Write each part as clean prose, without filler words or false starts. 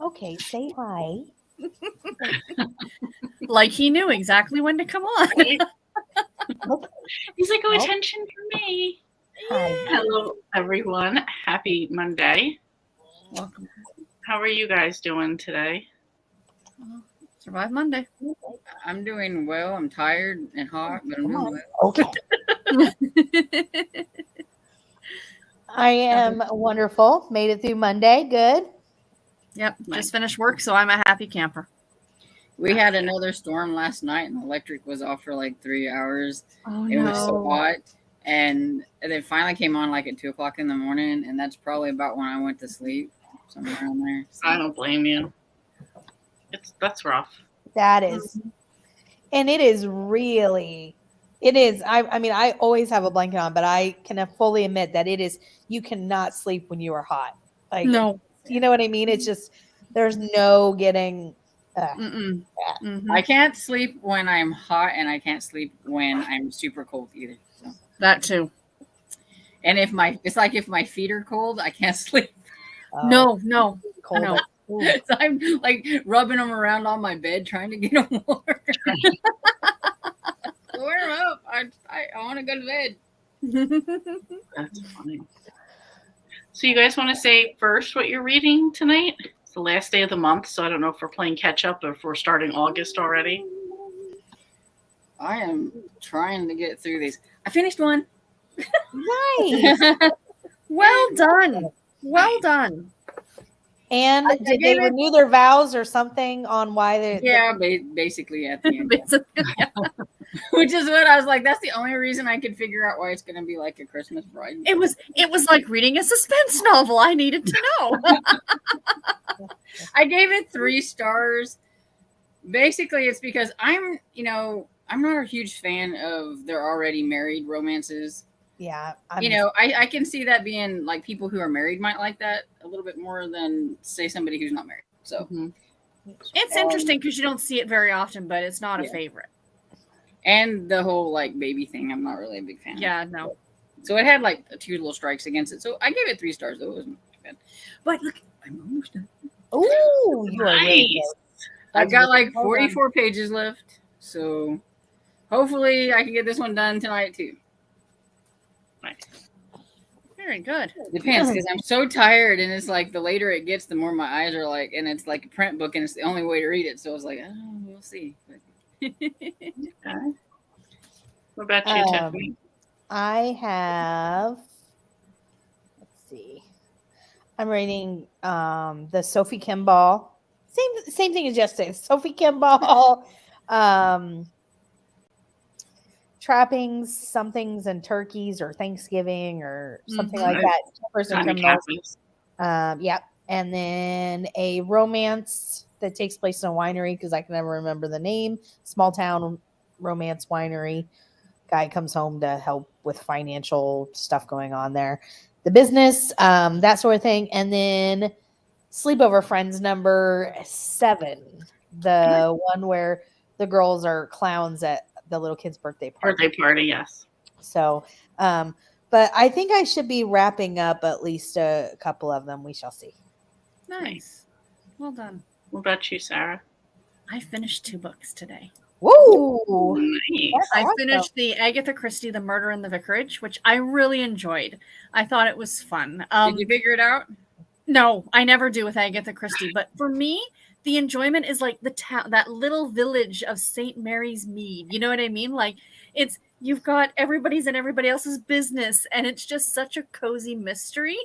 Okay, say hi. Like he knew exactly when to come on. Right? Okay. He's like, oh, Nope. attention for me. Hi. Hello, everyone. Happy Monday. Welcome. How are you guys doing today? Survive Monday. I'm doing well. I'm tired and hot, but I'm Come doing on. well. Okay. I am wonderful. Made it through Monday. Good. Yep. Nice. Just finished work, so I'm a happy camper. We had another storm last night, and the electric was off for like 3 hours. Oh It was so hot, and they finally came on like at 2 o'clock in the morning, and that's probably about when I went to sleep, somewhere around there. I don't blame you. That's rough. That is, and it is really, it is. I mean, I always have a blanket on, but I can fully admit that it is. You cannot sleep when you are hot. Like, No. you know what I mean? It's just there's no getting. Mm-mm. Mhm. I can't sleep when I'm hot, and I can't sleep when I'm super cold either. So. That too. And if my feet are cold, I can't sleep. No. cold. No. Ooh. So I'm like rubbing them around on my bed, trying to get them warm. Warm up. I want to go to bed. That's funny. So you guys want to say first what you're reading tonight? It's the last day of the month, so I don't know if we're playing catch up or if we're starting August already. I am trying to get through these. I finished one. Nice. Well done. Well done. And I did they gave it- renew their vows or something on why they? Yeah, basically at the end. Basically, Which is what I was like. That's the only reason I could figure out why it's going to be like a Christmas bride. It was like reading a suspense novel. I needed to know. I gave it 3 stars. Basically, it's because I'm not a huge fan of they're already married romances. Yeah. I can see that being like people who are married might like that a little bit more than say somebody who's not married. So It's interesting because you don't see it very often, but it's not a favorite. And the whole like baby thing, I'm not really a big fan. Yeah, no. So it had like 2 little strikes against it. So I gave it 3 stars. Though it wasn't too bad. But look, I'm almost done. Ooh, you are really Nice. good. I've got like Well done. 44 pages left. So hopefully I can get this one done tonight too. Nice. Very good. Depends because I'm so tired, and it's like the later it gets, the more my eyes are like, and it's like a print book, and it's the only way to read it. So I was like, oh, we'll see. What about you, Tiffany? I have. Let's see. I'm reading the Sophie Kimball. Same thing as yesterday. Sophie Kimball. Trappings, somethings, and turkeys, or Thanksgiving, or something like that. Person Kinda criminals. Catholics. Yep. And then a romance that takes place in a winery because I can never remember the name. Small town romance winery. Guy comes home to help with financial stuff going on there. The business, that sort of thing. And then Sleepover Friends number 7. The one where the girls are clowns at the little kid's birthday party. Birthday party, yes. So, but I think I should be wrapping up at least a couple of them. We shall see. Nice. Well done. What about you, Sarah? I finished 2 books today. Woo! Nice. That's I awesome. finished the Agatha Christie, The Murder in the Vicarage, which I really enjoyed. I thought it was fun. Did you figure it out? No, I never do with Agatha Christie. But for me, the enjoyment is like the town, that little village of St. Mary's Mead. You know what I mean? Like you've got everybody's in everybody else's business, and it's just such a cozy mystery.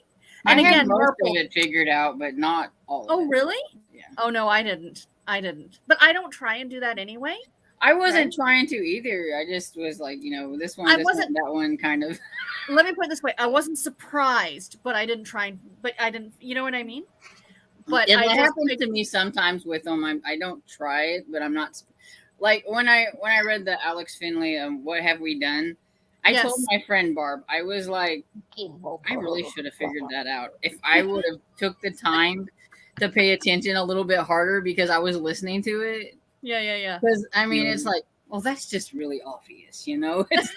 And I had again, most Marple. of it figured out, but not all of it. Oh, really? Yeah. Oh no, I didn't. But I don't try and do that anyway. I wasn't trying to either. I just was like, this one, that one, kind of. Let me put it this way: I wasn't surprised, but I didn't try. But I didn't. You know what I mean? But it happens to me sometimes with them. I don't try it, but I'm not. Like when I read the Alex Finley, What Have We Done? I told my friend Barb, I was like, I really should have figured that out. If I would have took the time to pay attention a little bit harder because I was listening to it. Yeah. Because I mean, it's like, well, that's just really obvious, It's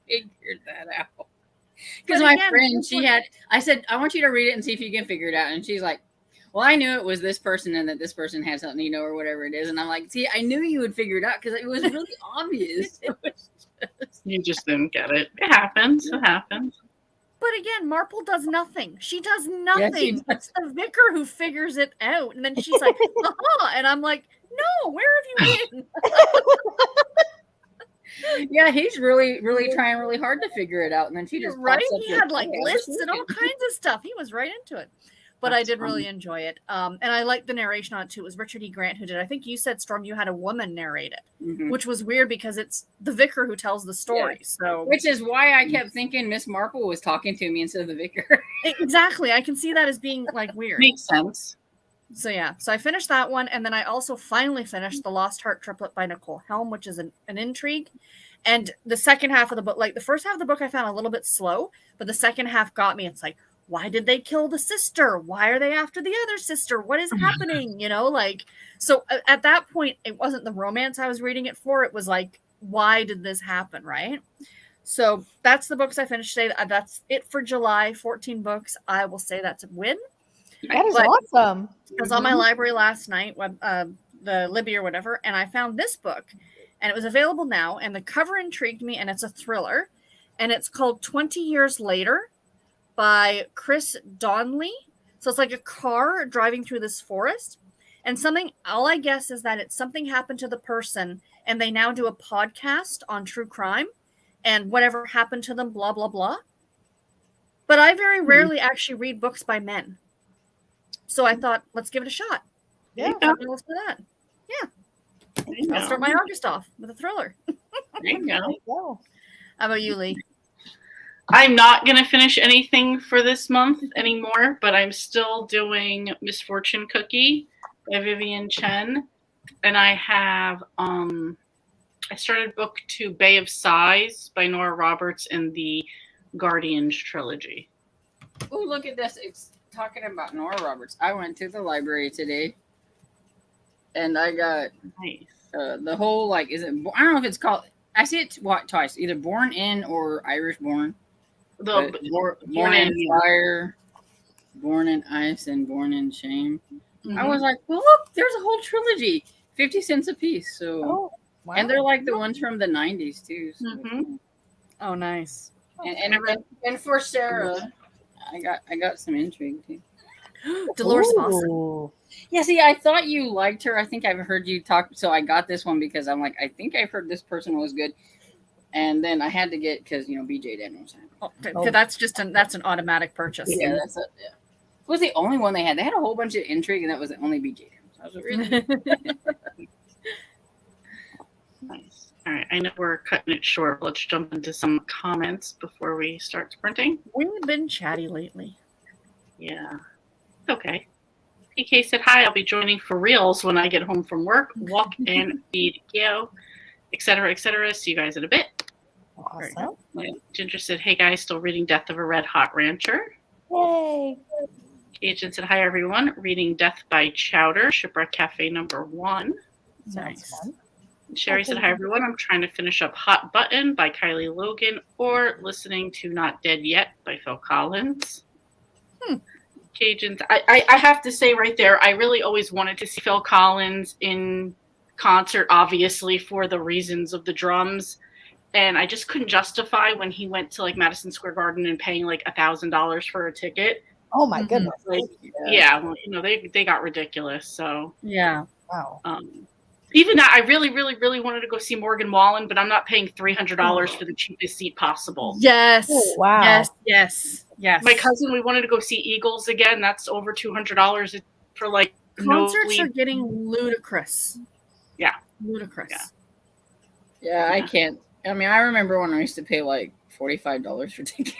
figured that out. Because my friend, I said, I want you to read it and see if you can figure it out. And she's like, well, I knew it was this person and that this person had something, you know, or whatever it is. And I'm like, see, I knew you would figure it out because it was really obvious. It was just... You just didn't get it. It happens. It happens. But again, Marple does nothing. She does nothing. It's the vicar who figures it out. And then she's like, aha. And I'm like, no, where have you been? Yeah, he's really, really trying really hard to figure it out. And then she just right? He had like lists and all kinds of stuff. He was right into it. But I did really enjoy it. And I liked the narration on it too. It was Richard E. Grant who did it. I think you said, Storm, you had a woman narrate it, which was weird because it's the vicar who tells the story. So, which is why I kept thinking Miss Marple was talking to me instead of the vicar. Exactly. I can see that as being like weird. Makes sense. So yeah, so I finished that one, and then I also finally finished The Lost Heart Triplet by Nicole Helm, which is an intrigue. And the second half of the book, like the first half of the book I found a little bit slow, but the second half got me. It's like, why did they kill the sister? Why are they after the other sister? What is happening? You know, like, so at that point, it wasn't the romance I was reading it for. It was like, why did this happen, right? So that's the books I finished today. That's it for July, 14 books. I will say that's a win. That is awesome. I was on my library last night, the Libby or whatever, and I found this book, and it was available now, and the cover intrigued me, and it's a thriller, and it's called 20 Years Later by Chris Donnelly. So it's like a car driving through this forest, and all I guess is that it's something happened to the person, and they now do a podcast on true crime, and whatever happened to them, blah, blah, blah. But I very rarely actually read books by men. So I thought, let's give it a shot. Yeah. Let's do that. Yeah. I'll start my August off with a thriller. There you go. How about you, Lee? I'm not going to finish anything for this month anymore, but I'm still doing Misfortune Cookie by Vivian Chen. And I have, I started book 2, Bay of Sighs by Nora Roberts in the Guardians trilogy. Oh, look at this. It's talking about Nora Roberts. I went to the library today and I got the whole, like, is it, I don't know if it's called, I see it twice, either Born In or Irish Born. Born in Fire, Born in Ice, and Born in Shame. I was like, well, look, there's a whole trilogy, 50 cents a piece. So, and they're like the ones from the 90s too. So. Oh, nice. And for Sarah, I got some intrigue too. Dolores Foster. Yeah, see, I thought you liked her. I think I've heard you talk, so I got this one because I'm like, I think I've heard this person was good, and then I had to get because BJ Daniels. That's an automatic purchase. Yeah, that's it. Yeah, it was the only one they had. They had a whole bunch of intrigue, and that was the only BJ Daniels. I was really nice. All right, I know we're cutting it short. Let's jump into some comments before we start sprinting. We've been chatty lately. Yeah. Okay. PK said, hi, I'll be joining for reals when I get home from work, walk and feed Geo, etc., etc. See you guys in a bit. Awesome. Ginger said, hey guys, still reading Death of a Red Hot Rancher. Yay. Agent said, hi everyone, reading Death by Chowder, Shipwreck Cafe #1. Nice. Sherry said, hi everyone, I'm trying to finish up Hot Button by Kylie Logan or listening to Not Dead Yet by Phil Collins. Agent, I have to say right there, I really always wanted to see Phil Collins in concert, obviously for the reasons of the drums, and I just couldn't justify when he went to like Madison Square Garden and paying like $1,000 for a ticket. Oh my goodness! Like, yeah, well, they got ridiculous. So yeah, wow. Even that, I really, really, really wanted to go see Morgan Wallen, but I'm not paying $300 for the cheapest seat possible. Yes. Oh, wow. Yes. My cousin, we wanted to go see Eagles again. That's over $200 for like concerts are getting ludicrous. Yeah, ludicrous. Yeah, I can't. I mean, I remember when I used to pay like $45 for tickets.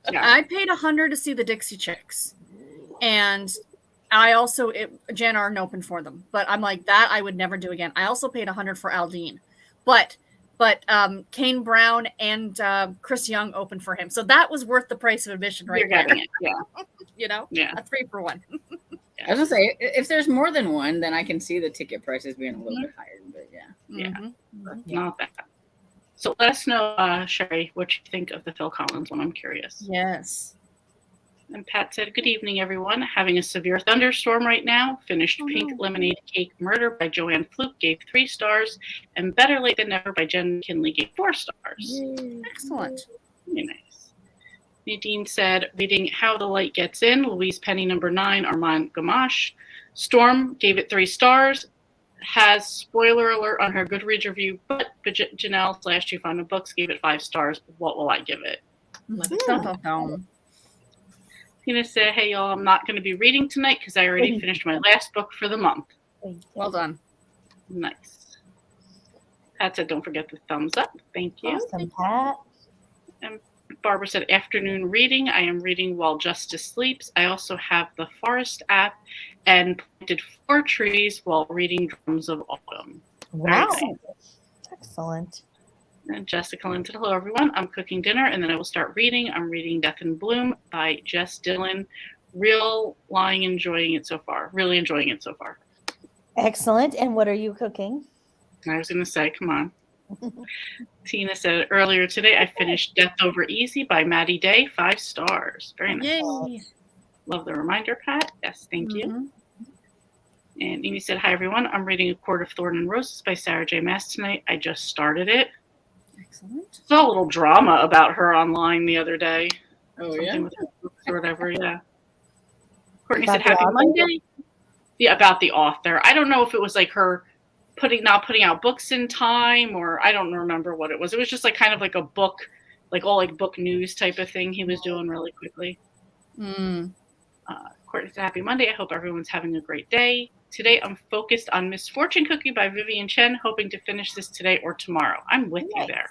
I paid $100 to see the Dixie Chicks, and I also Jan Arden opened for them, but I'm like that I would never do again. I also paid $100 for Aldine, but Kane Brown and Chris Young opened for him, so that was worth the price of admission, right? You're getting it, yeah. A 3 for 1. I was gonna say, if there's more than one, then I can see the ticket prices being a little bit higher, but not bad. So let us know, Sherry, what you think of the Phil Collins one. I'm curious. Yes. And Pat said, good evening, everyone. Having a severe thunderstorm right now. Finished Pink Lemonade Cake Murder by Joanne Fluke, gave 3 stars. And Better Late Than Never by Jen McKinley gave 4 stars. Excellent. Very nice. Nadine said, reading How the Light Gets In, Louise Penny, number 9, Armand Gamache. Storm gave it 3 stars. Has spoiler alert on her Goodreads review, but Janelle / Two Found Books gave it 5 stars. What will I give it? Tina said, hey, y'all, I'm not going to be reading tonight because I already finished my last book for the month. Well done. Nice. Pat said, don't forget the thumbs up. Thank you. Awesome, Pat. And Barbara said, afternoon reading. I am reading while Justice sleeps. I also have the Forest app and planted 4 trees while reading Drums of Autumn. Wow. Nice. Excellent. And Jessica Lynn said, hello, everyone. I'm cooking dinner, and then I will start reading. I'm reading Death in Bloom by Jess Dillon. Really enjoying it so far. Excellent. And what are you cooking? I was going to say, come on. Tina said, earlier today, I finished Death Over Easy by Maddie Day. 5 stars. Very nice. Yay. Love the reminder, Pat. Yes, thank you. And Amy said, hi, everyone. I'm reading A Court of Thorn and Roses by Sarah J. Maas tonight. I just started it. Excellent. Saw a little drama about her online the other day. Oh, Something yeah? with her books or whatever, yeah. Courtney said, happy Monday. Yeah, about the author. I don't know if it was like her not putting out books in time, or I don't remember what it was. It was just like kind of like a book, like all like book news type of thing he was doing really quickly. Courtney said, happy Monday. I hope everyone's having a great day. Today, I'm focused on Misfortune Cookie by Vivian Chen, hoping to finish this today or tomorrow. I'm with you there.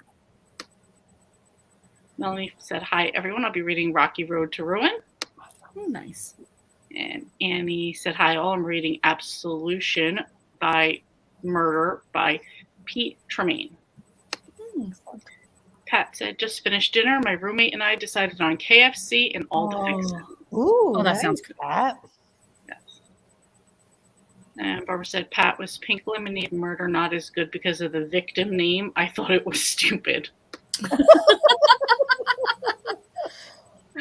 Melanie said, hi, everyone. I'll be reading Rocky Road to Ruin. Oh, nice. And Annie said, hi, all. I'm reading Absolution by Murder by Pete Tremaine. Pat said, just finished dinner. My roommate and I decided on KFC and all the fixins. Ooh, that sounds good. Pat. And Barbara said, Pat, was Pink Lemonade Murder not as good because of the victim name? I thought it was stupid.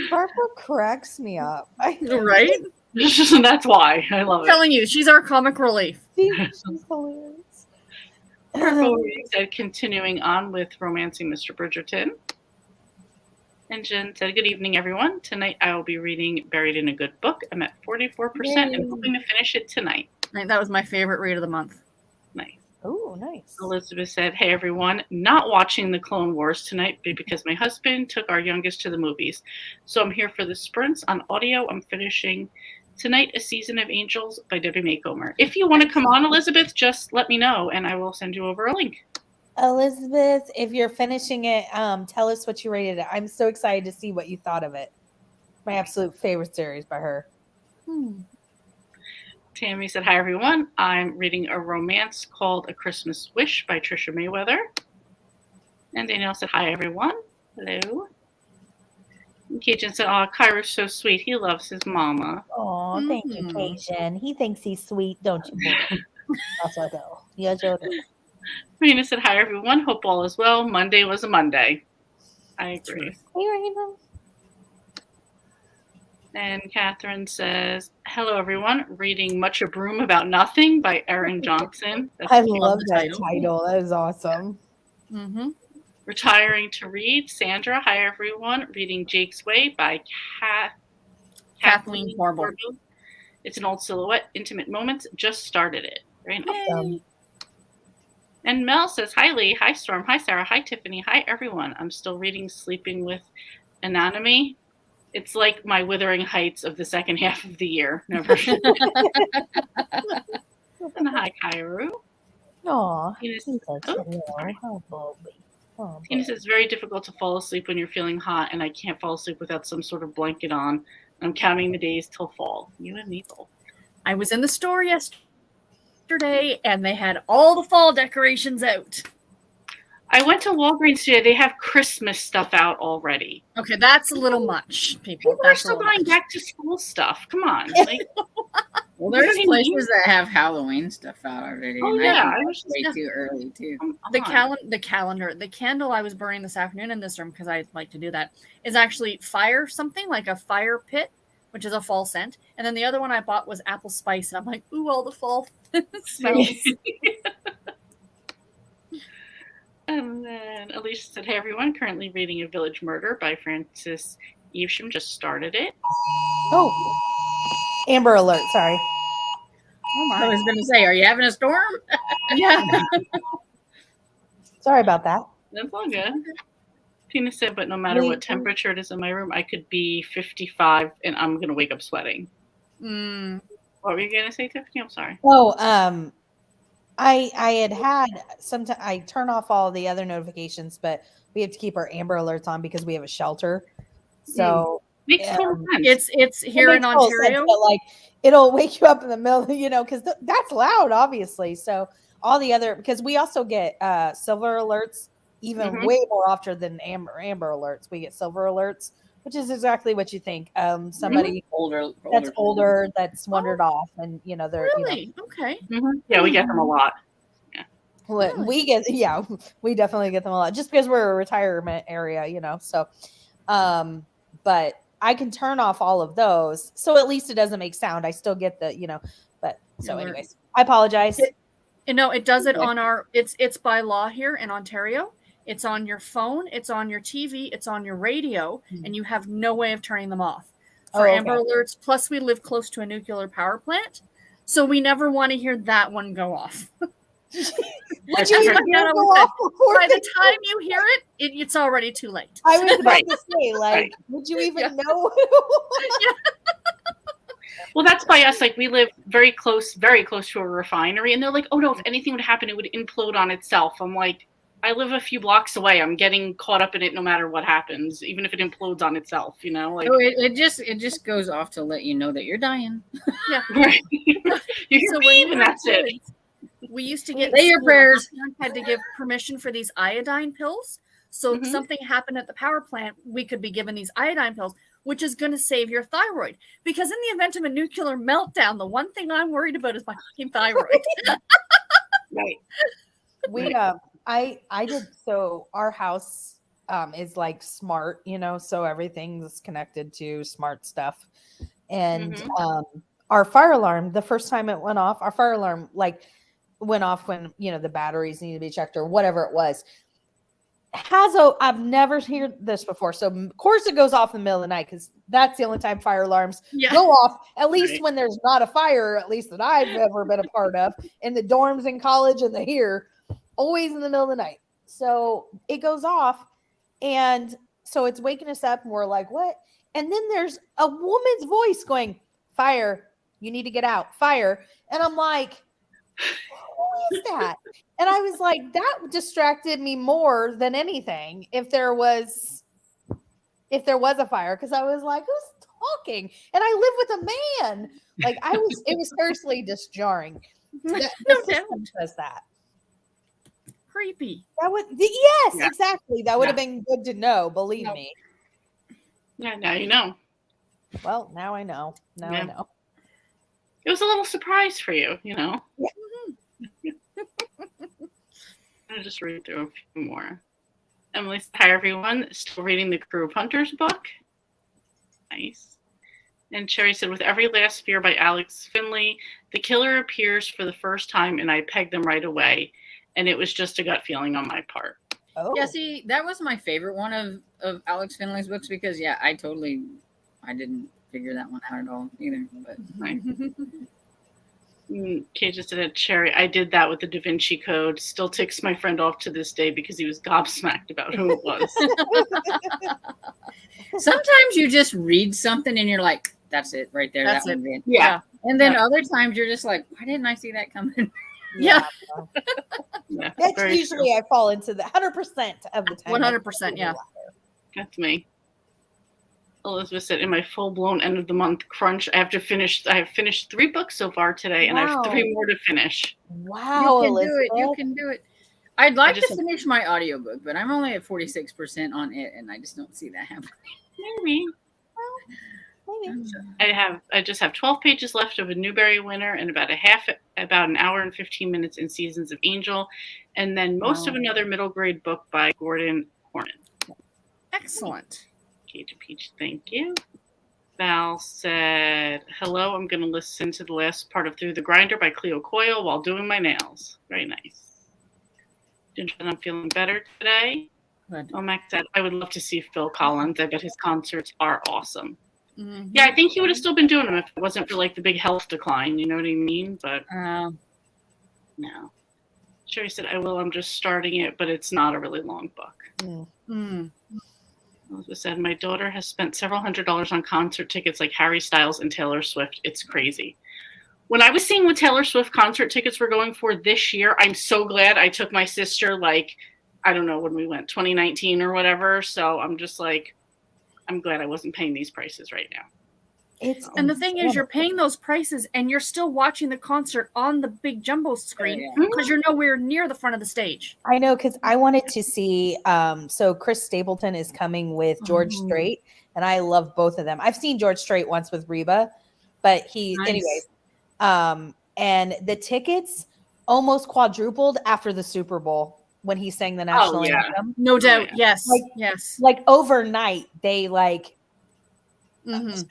Barbara cracks me up. Right? That's why. I love I'm telling you, she's our comic relief. She's hilarious. Purple said, continuing on with Romancing Mr. Bridgerton. And Jen said, good evening, everyone. Tonight I will be reading Buried in a Good Book. I'm at 44% and hoping to finish it tonight. That was my favorite read of the month. Nice. Oh, nice. Elizabeth said, hey, everyone. Not watching the Clone Wars tonight because my husband took our youngest to the movies. So I'm here for the sprints on audio. I'm finishing tonight A Season of Angels by Debbie Maycomer. If you want to come on, Elizabeth, just let me know and I will send you over a link. Elizabeth, if you're finishing it, tell us what you rated it. I'm so excited to see what you thought of it. My absolute favorite series by her. Tammy said, hi, everyone. I'm reading a romance called A Christmas Wish by Trisha Mayweather. And Danielle said, hi, everyone. Hello. And Cajun said, oh, Kyra's so sweet. He loves his mama. Oh, thank you, Cajun. He thinks he's sweet, don't you? Yes, I do. Yes, I do. Marina said, hi, everyone. Hope all is well. Monday was a Monday. I agree. Hey, Raina. And Catherine says, hello, everyone. Reading Much a Broom About Nothing by Erin Johnson. I love that title. That is awesome. Retiring to read. Sandra, hi, everyone. Reading Jake's Way by Kathleen Corbel. It's an old silhouette. Intimate moments. Just started it. Very nice. Awesome. And Mel says, hi, Lee. Hi, Storm. Hi, Sarah. Hi, Tiffany. Hi, everyone. I'm still reading Sleeping with Anatomy. It's like my Withering Heights of the second half of the year. Never. And hi, Kairu. Aw. Tina says, it's very difficult to fall asleep when you're feeling hot, and I can't fall asleep without some sort of blanket on. I'm counting the days till fall. You and me both. I was in the store yesterday, and they had all the fall decorations out. I went to Walgreens today. They have Christmas stuff out already. Okay, that's a little much, people. People are still buying back to school stuff. Come on. Like, well, there's places that have Halloween stuff out already. Oh, yeah. I was way too early, too. The candle I was burning this afternoon in this room, because I like to do that, is actually fire something, like a fire pit. which is a fall scent. And then the other one I bought was apple spice. And I'm like, ooh, all the fall smells. And then Alicia said, hey, everyone, currently reading A Village Murder by Frances Evesham. Just started it. Oh, Amber Alert. Sorry. Oh I my. was going to say, are you having a storm? Yeah. Sorry about that. That's all good. Tina said, but no matter what temperature it is in my room, I could be 55 and I'm going to wake up sweating. Mm. What were you going to say, Tiffany? I'm sorry. Oh, I had sometimes I turn off all the other notifications, but we have to keep our Amber Alerts on because we have a shelter. So Makes total sense. It's here in Ontario. Sense, but like it'll wake you up in the middle, because that's loud, obviously. So all the other, because we also get silver alerts even way more often than amber alerts. We get silver alerts, which is exactly what you think. Somebody that's older that's wandered off, and they're really okay. Yeah, we get them a lot. We definitely get them a lot just because we're a retirement area, so but I can turn off all of those, so at least it doesn't make sound. I still get the but so anyways, I apologize. It does it on our it's by law here in Ontario. It's on your phone, it's on your TV, it's on your radio, and you have no way of turning them off for Amber Alerts. Plus we live close to a nuclear power plant, so we never want to hear that one go off. Would you even go off by the time you hear it, it's already too late. I was about to say, would you even know? Well, that's by us. Like, we live very close to a refinery, and they're like, oh no, if anything would happen, it would implode on itself. I'm like, I live a few blocks away. I'm getting caught up in it no matter what happens, even if it implodes on itself, Like, it just goes off to let you know that you're dying. Yeah. Right. You beep, and that's it. We used to get say your prayers. Had to give permission for these iodine pills. So if something happened at the power plant, we could be given these iodine pills, which is going to save your thyroid. Because in the event of a nuclear meltdown, the one thing I'm worried about is my fucking thyroid. Right. We I did, so our house is like smart, so everything's connected to smart stuff. And our fire alarm, the first time it went off, our fire alarm went off when the batteries need to be checked or whatever it was. I've never heard this before, so of course it goes off in the middle of the night because that's the only time fire alarms go off, at least when there's not a fire, at least that I've ever been a part of in the dorms in college and here, always in the middle of the night. So it goes off, and so it's waking us up, and we're like, what? And then there's a woman's voice going, fire, you need to get out, fire. And I'm like, who is that? And I was like, that distracted me more than anything if there was a fire, because I was like, who's talking? And I live with a man. It was seriously just jarring. No doubt. Does that. Creepy. Exactly. That would have been good to know, believe me. Yeah, now you know. Well, now I know. I know. It was a little surprise for you, Yeah. I'll just read through a few more. Emily said, hi, everyone. Still reading the Crew of Hunters book. Nice. And Sherry said, with Every Last Fear by Alex Finley, the killer appears for the first time, and I pegged them right away. And it was just a gut feeling on my part. Oh. Yeah, see, that was my favorite one of Alex Finley's books because, I didn't figure that one out at all either. But right. Kay just said, Sherry, I did that with the Da Vinci Code. Still ticks my friend off to this day because he was gobsmacked about who it was. Sometimes you just read something and you're like, that's it right there. That's that one's it. Yeah. And then other times you're just like, why didn't I see that coming? Yeah. That's usually true. I fall into the 100% of the time. 100%, yeah. That's me. Elizabeth said, in my full-blown end of the month crunch, I have finished 3 books so far today, and I have 3 more to finish. Wow, You can do it. I'd like to finish my audiobook, but I'm only at 46% on it, and I just don't see that happening. Maybe. I just have 12 pages left of A Newbery winner and about an hour and 15 minutes in Seasons of Angel, and then most of another middle grade book by Gordon Hornan. Excellent. Kate Peach, thank you. Val said, hello, I'm going to listen to the last part of Through the Grinder by Cleo Coyle while doing my nails. Very nice. I'm feeling better today. Good. Oh, Max said, I would love to see Phil Collins. I bet his concerts are awesome. Mm-hmm. Yeah, I think he would have still been doing them if it wasn't for, like, the big health decline. You know what I mean? But no. Sherry said, I will. I'm just starting it, but it's not a really long book. Elizabeth said, my daughter has spent several $100s on concert tickets like Harry Styles and Taylor Swift. It's crazy. When I was seeing what Taylor Swift concert tickets were going for this year, I'm so glad I took my sister, like, I don't know when we went, 2019 or whatever. So I'm just like, I'm glad I wasn't paying these prices right now. And the thing is, you're paying those prices and you're still watching the concert on the big jumbo screen because you're nowhere near the front of the stage. I know, because I wanted to see, so Chris Stapleton is coming with George Strait, and I love both of them. I've seen George Strait once with Reba, but anyways, and the tickets almost quadrupled after the Super Bowl when he sang the national anthem. No doubt. Yes. Like overnight, they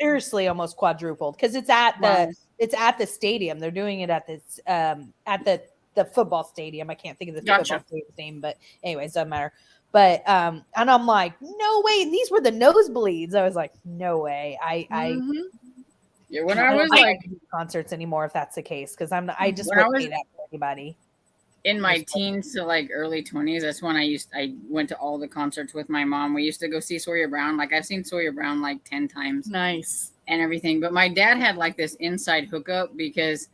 seriously almost quadrupled because it's at the stadium. They're doing it at this at the football stadium. I can't think of the football stadium's name, but anyways, doesn't matter. But and I'm like, no way. And these were the nosebleeds. I was like, no way. When I was like concerts anymore, if that's the case, because I just wouldn't pay that for anybody. In my teens to like early 20s, that's when I went to all the concerts with my mom. We used to go see Sawyer Brown. Like I've seen Sawyer Brown like 10 times. Nice. And everything. But my dad had like this inside hookup because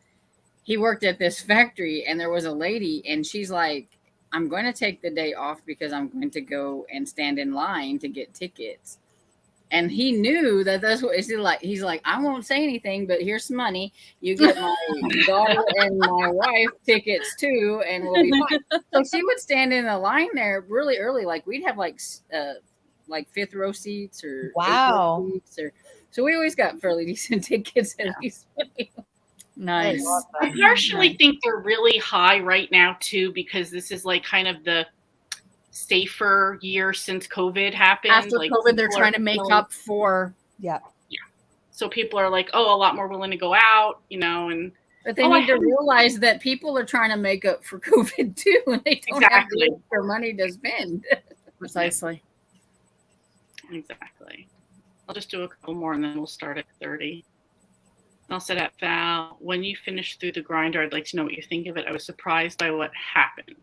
he worked at this factory and there was a lady and she's like, I'm going to take the day off because I'm going to go and stand in line to get tickets. And he knew that that's what it's like. He's like, I won't say anything, but here's some money. You get my daughter and my wife tickets too, and we'll be fine. So she would stand in the line there really early. Like we'd have like fifth row seats or wow. Seats so we always got fairly decent tickets at least. Nice. I partially think they're really high right now too, because this is like kind of the safer year since COVID happened. After like COVID, they're trying to make up for So people are like, oh, a lot more willing to go out, and but they need to realize that people are trying to make up for COVID too, and they don't have their money to spend. Precisely. Exactly. I'll just do a couple more and then we'll start at 30. I'll set at Val. When you finish Through the Grinder, I'd like to know what you think of it. I was surprised by what happened.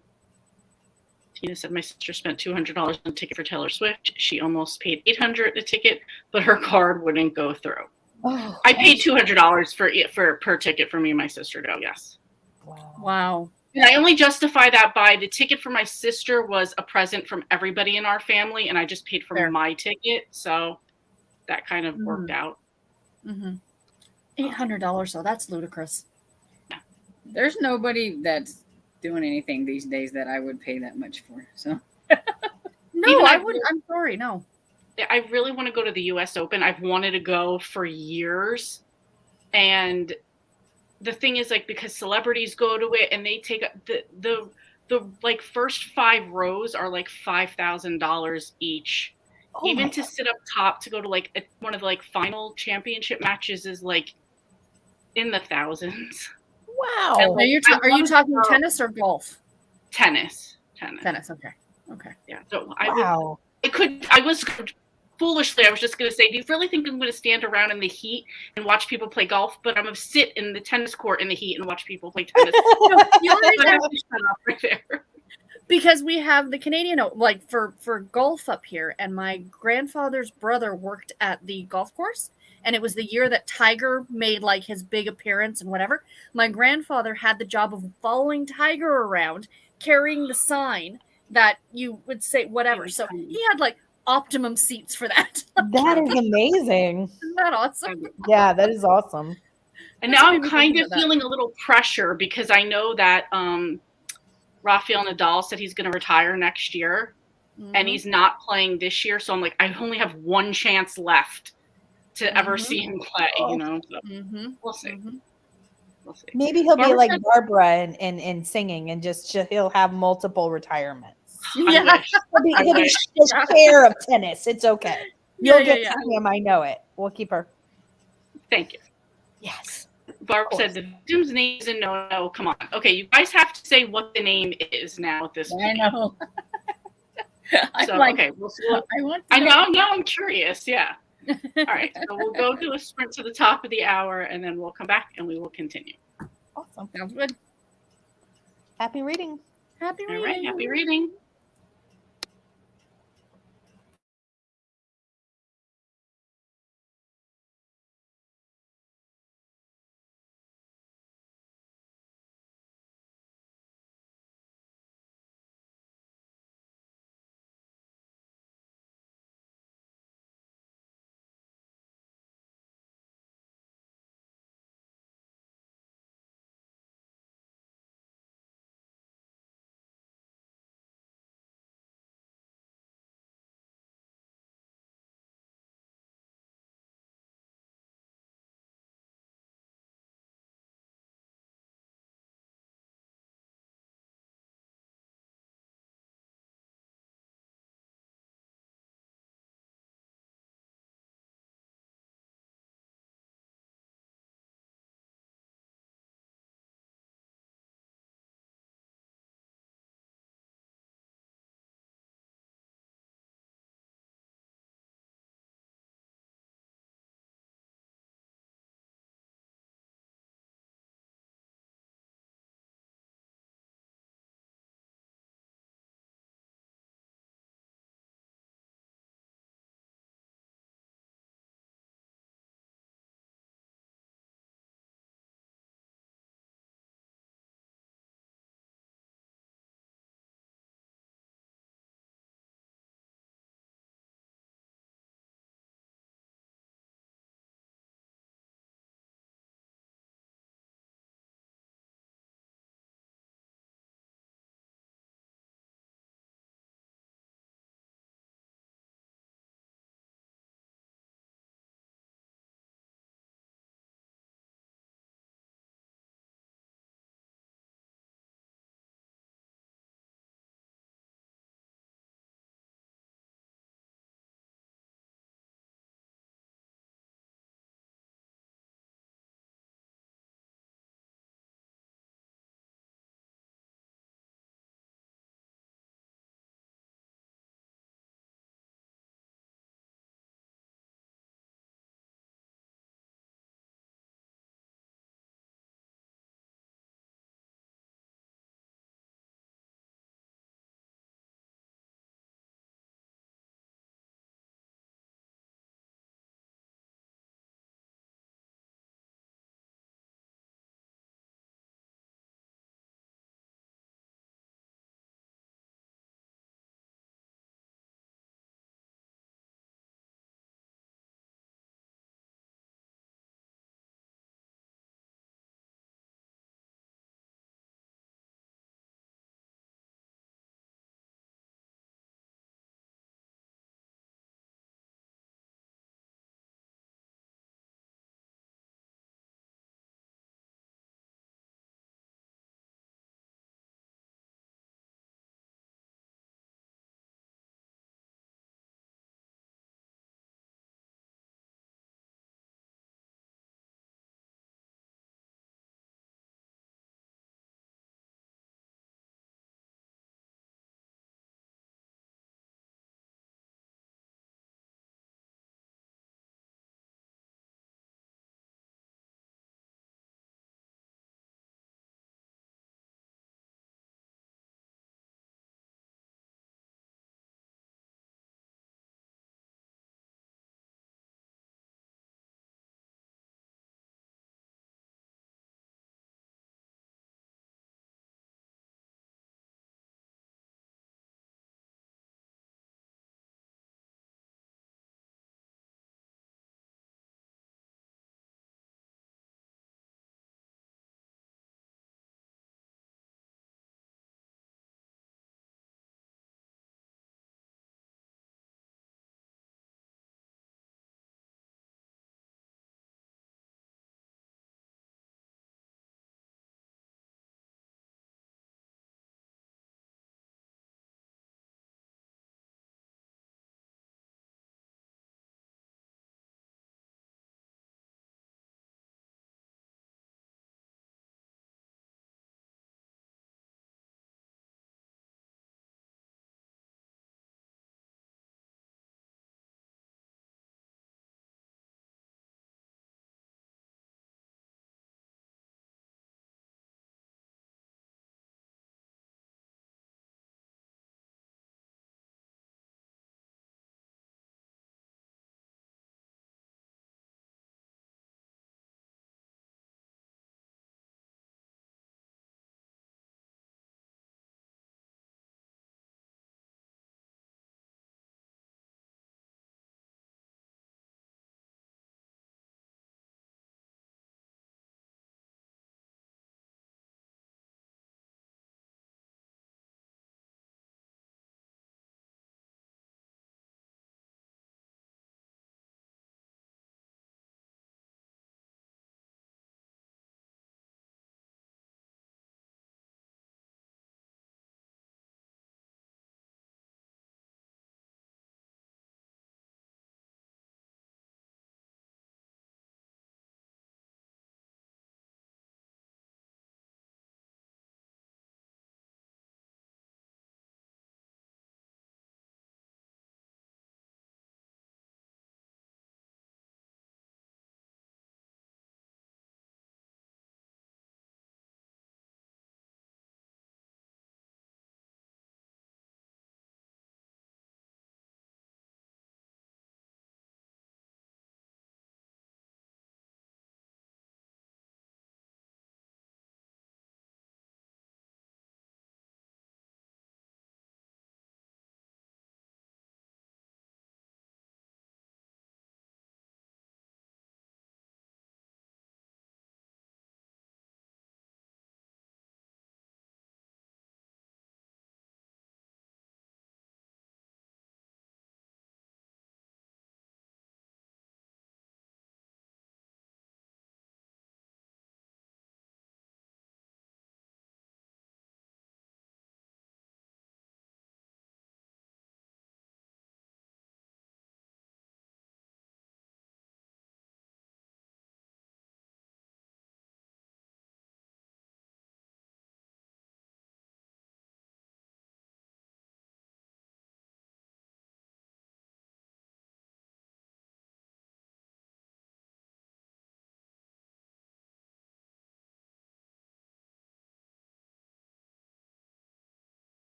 Tina said, my sister spent $200 on a ticket for Taylor Swift. She almost paid $800 a ticket, but her card wouldn't go through. Oh, I paid $200 for per ticket for me and my sister to go, yes. Wow. And I only justify that by the ticket for my sister was a present from everybody in our family, and I just paid for my ticket. So that kind of worked out. $800 though, that's ludicrous. Yeah. There's nobody that's doing anything these days that I would pay that much for. So no, I wouldn't. I'm sorry, no. I really want to go to the US Open. I've wanted to go for years. And the thing is, like, because celebrities go to it and they take the like first 5 rows are like $5,000 each. Even to sit up top to go to like one of the like final championship matches is like in the thousands. Wow. Are you talking tennis or golf? Tennis. Okay. Yeah. So I was foolishly, I was just going to say, do you really think I'm going to stand around in the heat and watch people play golf? But I'm going to sit in the tennis court in the heat and watch people play tennis. You always have to shut up right there. Because we have the Canadian, like for golf up here, and my grandfather's brother worked at the golf course, and it was the year that Tiger made like his big appearance and whatever. My grandfather had the job of following Tiger around, carrying the sign that you would say whatever. So he had like optimum seats for that. That is amazing. Isn't that awesome? Yeah, that is awesome. And now I'm kind of feeling a little pressure because I know that Rafael Nadal said he's going to retire next year, and he's not playing this year. So I'm like, I only have one chance left to ever see him play, So we'll see. We'll see. Maybe he'll be like Barbara and singing, and he'll have multiple retirements. Yeah, he'll be share of tennis. It's okay. You'll get him. I know it. We'll keep her. Thank you. Yes. Barb said the victim's name is a no. Come on. Okay, you guys have to say what the name is now at this point. I know. So, like, okay. I want to I know. Now I'm curious. Yeah. All right. So we'll go do a sprint to the top of the hour, and then we'll come back and we will continue. Awesome. Sounds good. Happy reading. Happy reading. All right. Happy reading.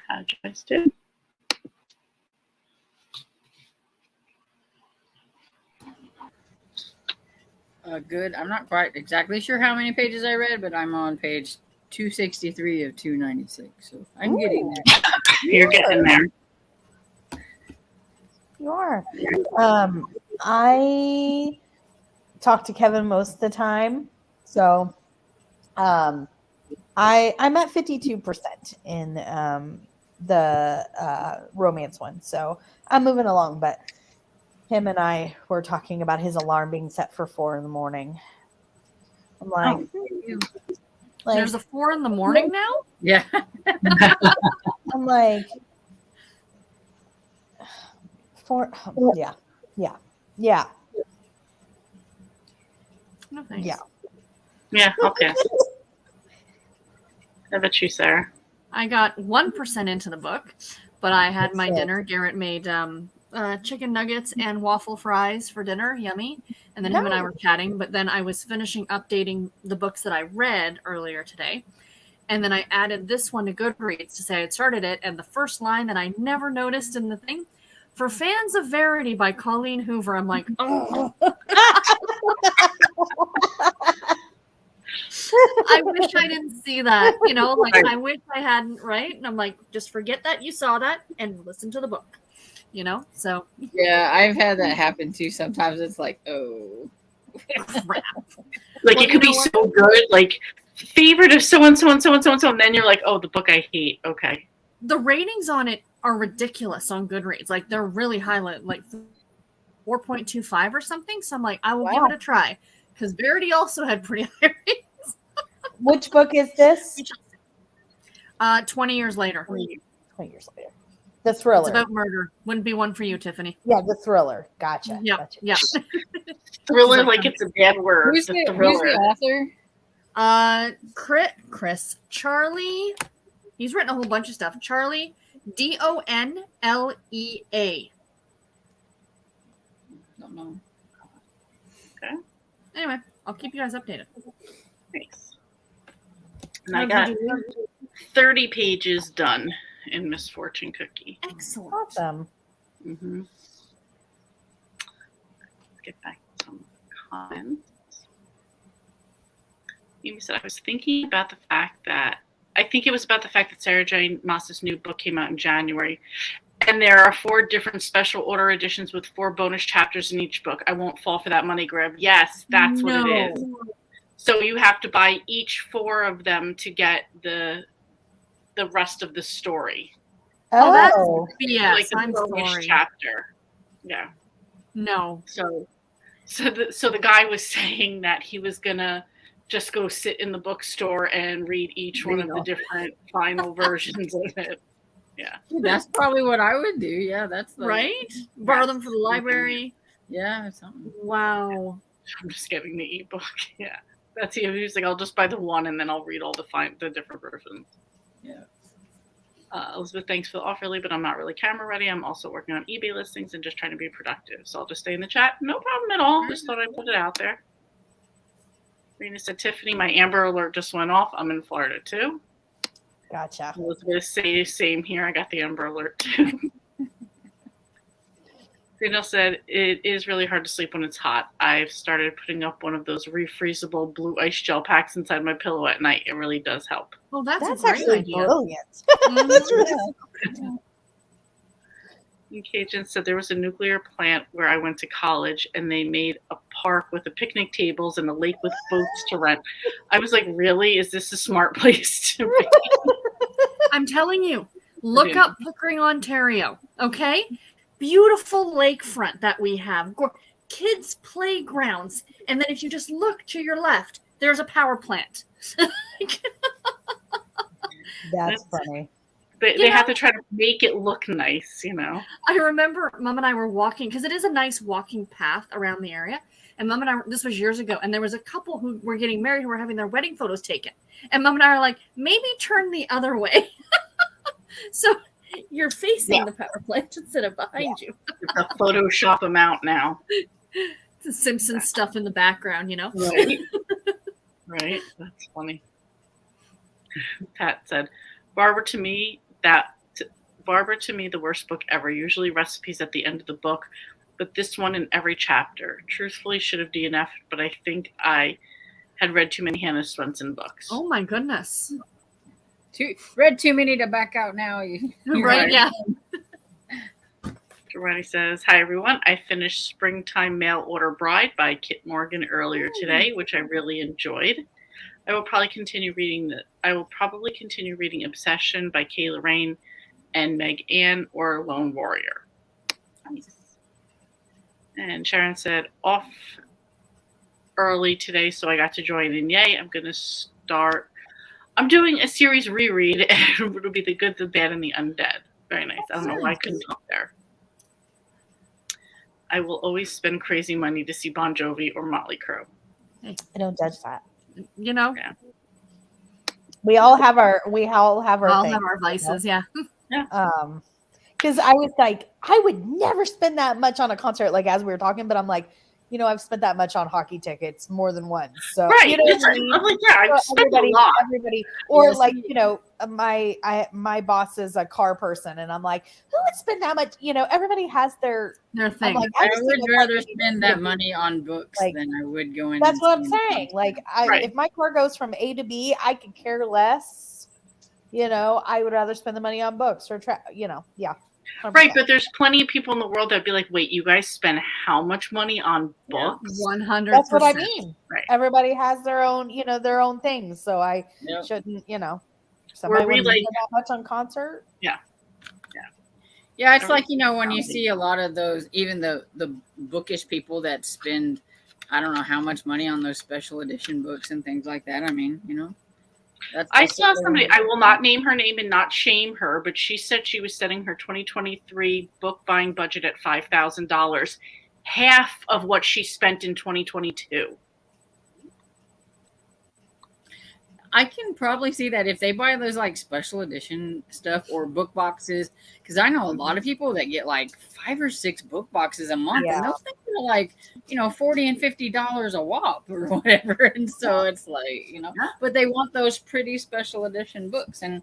How'd you guys do? Good. I'm not quite exactly sure how many pages I read, but I'm on page 263 of 296. So I'm getting there. You're getting there. You are. I talk to Kevin most of the time, so I'm at 52% in the romance one, so I'm moving along. But him and I were talking about his alarm being set for 4 a.m. I'm like, there's a 4 a.m. now? Yeah. I'm like, 4. Yeah. No thanks. Yeah. Yeah, I'll pass. How about you, Sarah? I got 1% into the book, but I had my That's it. dinner. Garrett made chicken nuggets and waffle fries for dinner. Yummy. And then him and I were chatting, but then I was finishing updating the books that I read earlier today. And then I added this one to Goodreads to say I had started it. And the first line that I never noticed in the thing, for fans of Verity by Colleen Hoover, I'm like, oh. I wish I didn't see that. Like I wish I hadn't, right? And I'm like, just forget that you saw that and listen to the book. So Yeah, I've had that happen too. Sometimes it's like, oh. crap. Like it could be so good, like favorite of so and so and so and so and so, and then you're like, oh, the book I hate. Okay. The ratings on it are ridiculous on Goodreads. Like they're really high, like 4.25 or something. So I'm like, I will give it a try because Verity also had pretty high ratings. Which book is this? 20 years later. 20 years later. The thriller. It's about murder. Wouldn't be one for you, Tiffany. Yeah, the thriller. Gotcha. Yeah. Gotcha. Yeah. Thriller, like it's a bad word. Who's the author? Chris Charlie. He's written a whole bunch of stuff. Charlie Donlea. Don't know. Okay. Anyway, I'll keep you guys updated. Nice. And I got 30 pages done in Misfortune Cookie. Excellent. Awesome. Mm-hmm. Let's get back to some comments. Amy said, I was thinking about the fact that Sarah J. Maas's new book came out in January, and there are 4 different special order editions with 4 bonus chapters in each book. I won't fall for that money grab. Yes, that's what it is. So you have to buy each 4 of them to get the rest of the story. Oh, that's BS. Like the bonus chapter. Yeah. No. So the guy was saying that he was gonna just go sit in the bookstore and read each one of the different final versions of it. Yeah. That's probably what I would do. Yeah, that's right. Borrow them from the library. Yeah, something. Wow. I'm just getting the ebook. Yeah. That's he was like, I'll just buy the one and then I'll read all the different versions. Yeah. Elizabeth, thanks for the offer, Lee, but I'm not really camera ready. I'm also working on eBay listings and just trying to be productive. So I'll just stay in the chat. No problem at all. Just thought I'd put it out there. Rena said, Tiffany, my Amber Alert just went off. I'm in Florida too. Gotcha. Elizabeth, same here. I got the Amber Alert too. Rena said, it is really hard to sleep when it's hot. I've started putting up one of those refreezable blue ice gel packs inside my pillow at night. It really does help. Well, that's a great actually idea. Brilliant. Mm-hmm. That's really And Cajun said there was a nuclear plant where I went to college and they made a park with the picnic tables and a lake with boats to rent. I was like, really? Is this a smart place to be? I'm telling you, look up Pickering, Ontario. Okay? Beautiful lakefront that we have. Kids' playgrounds. And then if you just look to your left, there's a power plant. That's funny. They have to try to make it look nice, I remember Mom and I were walking, because it is a nice walking path around the area. And Mom and I, this was years ago, and there was a couple who were getting married who were having their wedding photos taken. And Mom and I are like, maybe turn the other way. So you're facing the power plant instead of behind you. Photoshop them out now. The Simpsons stuff in the background, Right. Right. That's funny. Pat said, Barbara, to me, the worst book ever. Usually recipes at the end of the book, but this one in every chapter. Truthfully, should have DNF'd, but I think I had read too many Hannah Swenson books. Oh my goodness. Read too many to back out now. Right, yeah. Giovanni says, "Hi everyone. I finished Springtime Mail Order Bride by Kit Morgan earlier today, which I really enjoyed. I will probably continue reading Obsession by Kayla Rain and Meg Ann or Lone Warrior." Nice. And Sharon said, "Off early today, so I got to join in. Yay! I'm doing a series reread, and it'll be The Good, the Bad, and the Undead. Very nice. I don't know why I couldn't help there. I will always spend crazy money to see Bon Jovi or Motley Crue." I don't judge that. You know, Yeah. We all have our we all things, have our vices. Yeah. Because I was like, I would never spend that much on a concert, like as we were talking, but I'm like, I've spent that much on hockey tickets more than once. So Right. you know what I I'm mean? like, yeah, I've So spent a lot. everybody, or Yes. like, my boss is a car person, and I'm like, who would spend that much? Everybody has their Thing. I'm like, I just would think rather about spend that money on books Like, than I would go in. That's what I'm and spend saying. on- Like, Right. if my car goes from A to B, I could care less. I would rather spend the money on books or yeah. 100%. Right, but there's plenty of people in the world that'd be like, wait, you guys spend how much money on books? 100%. That's what I mean. Right. Everybody has their own, their own things. So I Yep. shouldn't, Were somebody we wouldn't like- spend that much on concert. Yeah, it's like, when you see a lot of those, even the bookish people that spend, I don't know how much money on those special edition books and things like that. I mean, I saw somebody, I will not name her name and not shame her, but she said she was setting her 2023 book buying budget at $5,000, half of what she spent in 2022. I can probably see that if they buy those like special edition stuff or book boxes, because I know a lot of people that get like 5 or 6 book boxes a month, Yeah. and those things are like $40 and $50 a whop or whatever, and so it's like but they want those pretty special edition books, and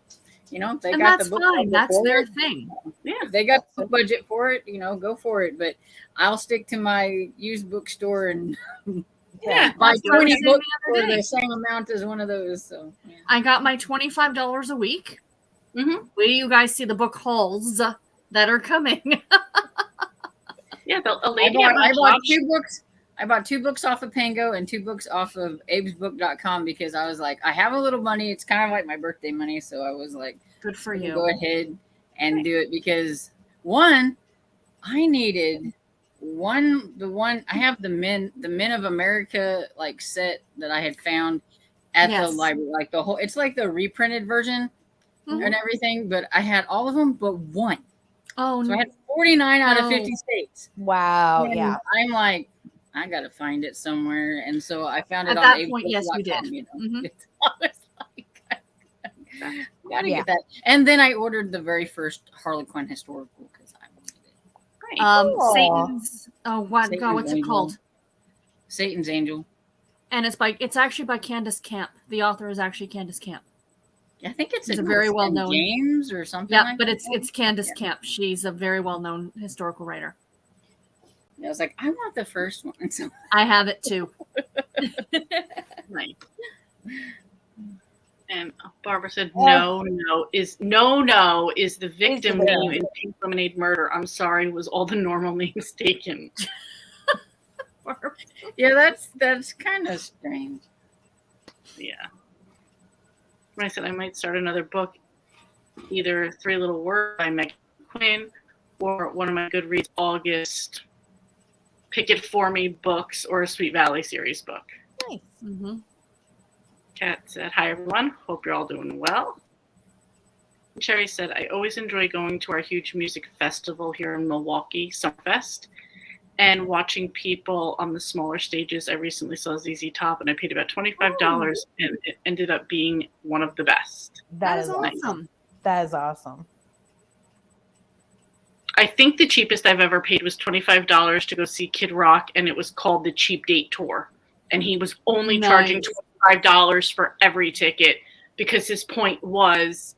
if they And got that's the book fine. budget That's for their it, thing. if they got the budget for it, go for it. But I'll stick to my used bookstore and Yeah. buy That's what I was 20 saying books the other for day. the same amount as one of those. So yeah. I got my $25 a week. Mm-hmm. Wait till you guys see the book hauls that are coming. Yeah, a I lady bought, at my I bought job, 2 books. I bought 2 books off of Pango and 2 books off of abesbook.com because I was like, I have a little money. It's kind of like my birthday money. So I was like, Good for I'm gonna you. go ahead and do it because one, I needed I have the Men of America like set that I had found at Yes. the library, like the whole, it's like the reprinted version Mhm. and everything, but I had all of them but one. Oh, So I no. had 49 out of No. 50 states. Wow. And Yeah. I'm like, I gotta find it somewhere, and so I found it At on that point, yes, you abesbook.com, did. Mhm. I was like, gotta Yeah. get that. And then I ordered the very first Harlequin historical because I wanted it. Cool. Satan's. Oh, what? Satan's God, what's it Angel. called? Satan's Angel. And it's actually by Candace Camp. The author is actually Candace Camp. I think it's a very well-known- James or something. Yeah, like but that. it's Candace Camp. She's a very well-known historical writer. I was like, I want the first one. So I have it too. right. And Barbara said, no is the victim the name in Pink Lemonade Murder. I'm sorry, was all the normal names taken? yeah, that's kind of strange. Yeah. When I said I might start another book, either 3 Little Words by Meg Quinn or one of my Goodreads August Pick It For Me books or a Sweet Valley series book. Nice. Mm-hmm. Kat said, hi everyone, hope you're all doing well. And Sherry said, I always enjoy going to our huge music festival here in Milwaukee, Summerfest, and watching people on the smaller stages. I recently saw ZZ Top and I paid about $25 and it ended up being one of the best. That is nice. awesome. That is awesome. I think the cheapest I've ever paid was $25 to go see Kid Rock, and it was called the Cheap Date Tour. And he was only charging $25 for every ticket because his point was